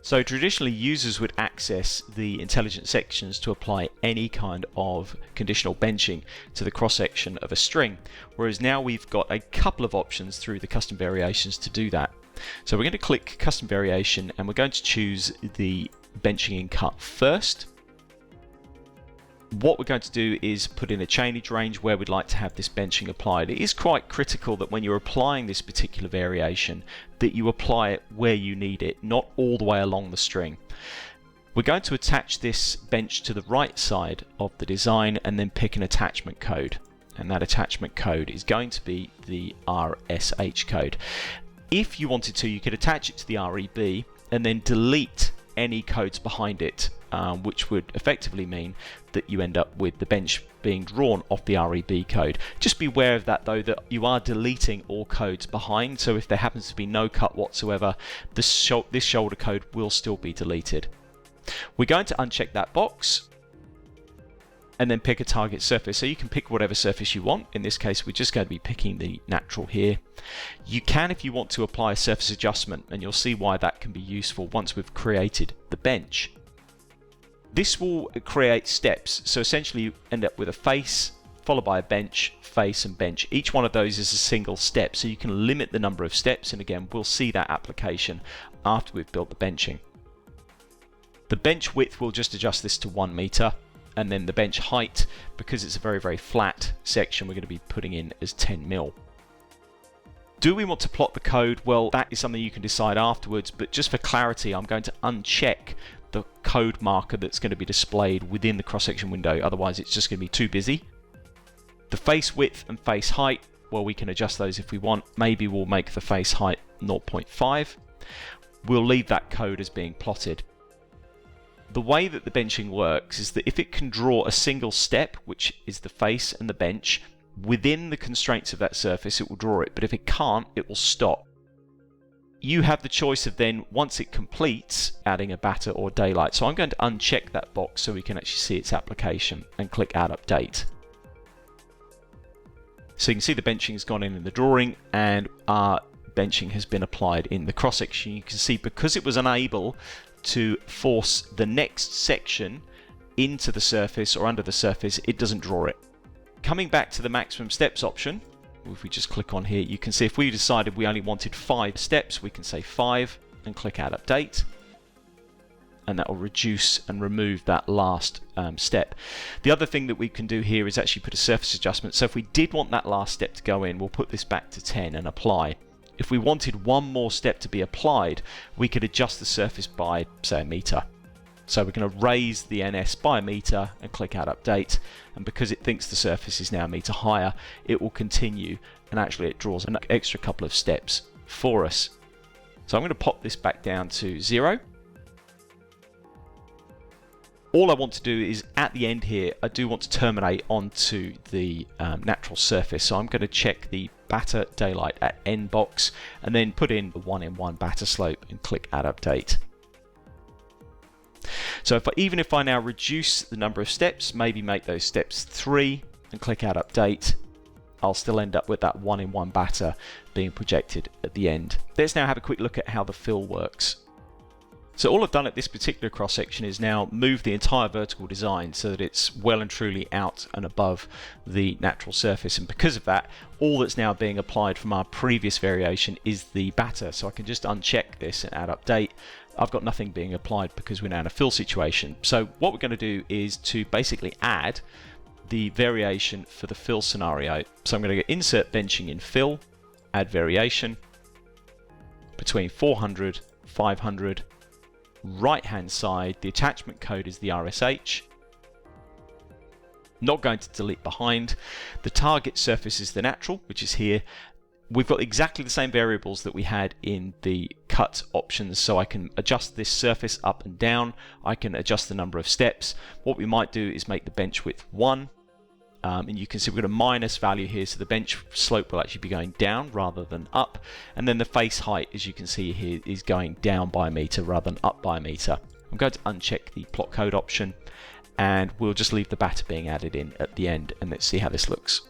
So traditionally, users would access the intelligent sections to apply any kind of conditional benching to the cross-section of a string, whereas now we've got a couple of options through the custom variations to do that. So we're going to click custom variation and we're going to choose the benching in cut first. What we're going to do is put in a chainage range where we'd like to have this benching applied. It is quite critical that when you're applying this particular variation that you apply it where you need it, not all the way along the string. We're going to attach this bench to the right side of the design and then pick an attachment code, and that attachment code is going to be the RSH code. If you wanted to, you could attach it to the REB and then delete any codes behind it, which would effectively mean that you end up with the bench being drawn off the REB code. Just be aware of that though, that you are deleting all codes behind, so if there happens to be no cut whatsoever, this shoulder code will still be deleted. We're going to uncheck that box and then pick a target surface. So you can pick whatever surface you want. In this case, we're just going to be picking the natural here. You can, if you want to, apply a surface adjustment, and you'll see why that can be useful once we've created the bench. This will create steps. So essentially you end up with a face, followed by a bench, face and bench. Each one of those is a single step, so you can limit the number of steps, and again, we'll see that application after we've built the benching. The bench width, we'll just adjust this to 1 meter. And then the bench height, because it's a very, very flat section, we're going to be putting in as 10 mil. Do we want to plot the code? Well, that is something you can decide afterwards, but just for clarity, I'm going to uncheck the code marker that's going to be displayed within the cross-section window, otherwise it's just going to be too busy. The face width and face height, well, we can adjust those if we want. Maybe we'll make the face height 0.5. We'll leave that code as being plotted. The way that the benching works is that if it can draw a single step, which is the face and the bench, within the constraints of that surface, it will draw it, but if it can't, it will stop. You have the choice of then, once it completes, adding a batter or daylight. So I'm going to uncheck that box so we can actually see its application and click Add Update. So you can see the benching has gone in the drawing and our benching has been applied in the cross-section. You can see because it was unable to force the next section into the surface or under the surface, it doesn't draw it. Coming back to the maximum steps option, if we just click on here, you can see if we decided we only wanted 5 steps, we can say 5 and click Add Update, and that will reduce and remove that last step. The other thing that we can do here is actually put a surface adjustment. So if we did want that last step to go in, we'll put this back to 10 and apply. If we wanted one more step to be applied, we could adjust the surface by, say, a meter. So we're going to raise the NS by a meter and click Add Update, and because it thinks the surface is now a meter higher, it will continue, and actually it draws an extra couple of steps for us. So I'm going to pop this back down to 0. All I want to do is, at the end here, I do want to terminate onto the natural surface. So I'm going to check the batter daylight at end box and then put in the 1-in-1 batter slope and click Add Update. So even if I now reduce the number of steps, maybe make those steps 3 and click Add Update, I'll still end up with that 1-in-1 batter being projected at the end. Let's now have a quick look at how the fill works. So all I've done at this particular cross section is now move the entire vertical design so that it's well and truly out and above the natural surface, and because of that, all that's now being applied from our previous variation is the batter. So I can just uncheck this and Add Update. I've got nothing being applied because we're now in a fill situation. So what we're going to do is to basically add the variation for the fill scenario. So I'm going to go Insert Benching in Fill, Add Variation, between 400, 500, right hand side, the attachment code is the RSH. Not going to delete behind. The target surface is the natural, which is here. We've got exactly the same variables that we had in the cut options, so I can adjust this surface up and down. I can adjust the number of steps. What we might do is make the bench width 1. And you can see we've got a minus value here, so the bench slope will actually be going down rather than up. And then the face height, as you can see here, is going down by a meter rather than up by a meter. I'm going to uncheck the plot code option, and we'll just leave the batter being added in at the end, and let's see how this looks.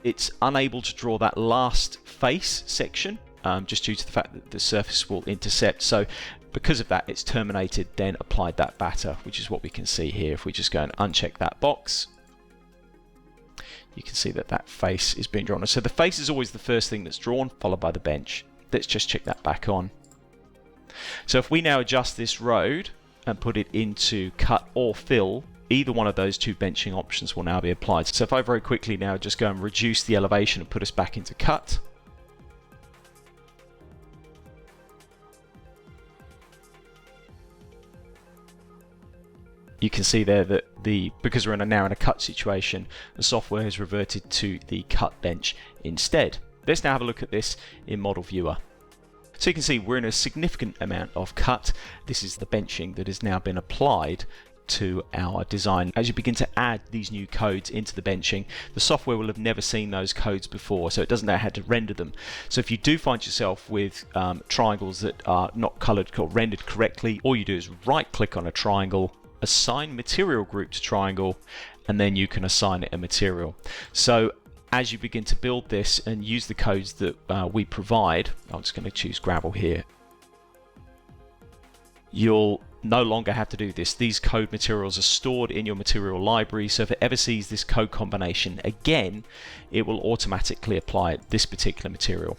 It's unable to draw that last face section just due to the fact that the surface will intercept. So because of that, it's terminated, then applied that batter, which is what we can see here. If we just go and uncheck that box, you can see that that face is being drawn. So the face is always the first thing that's drawn, followed by the bench. Let's just check that back on. So if we now adjust this road and put it into cut or fill, either one of those two benching options will now be applied. So if I very quickly now just go and reduce the elevation and put us back into cut, you can see there that because we're now in a cut situation, the software has reverted to the cut bench instead. Let's now have a look at this in Model Viewer. So you can see we're in a significant amount of cut. This is the benching that has now been applied to our design. As you begin to add these new codes into the benching, the software will have never seen those codes before, so it doesn't know how to render them. So if you do find yourself with triangles that are not colored or rendered correctly, all you do is right click on a triangle, assign material group to triangle, and then you can assign it a material. So as you begin to build this and use the codes that we provide, I'm just going to choose gravel here, you'll no longer have to do this. These code materials are stored in your material library, so if it ever sees this code combination again, it will automatically apply this particular material.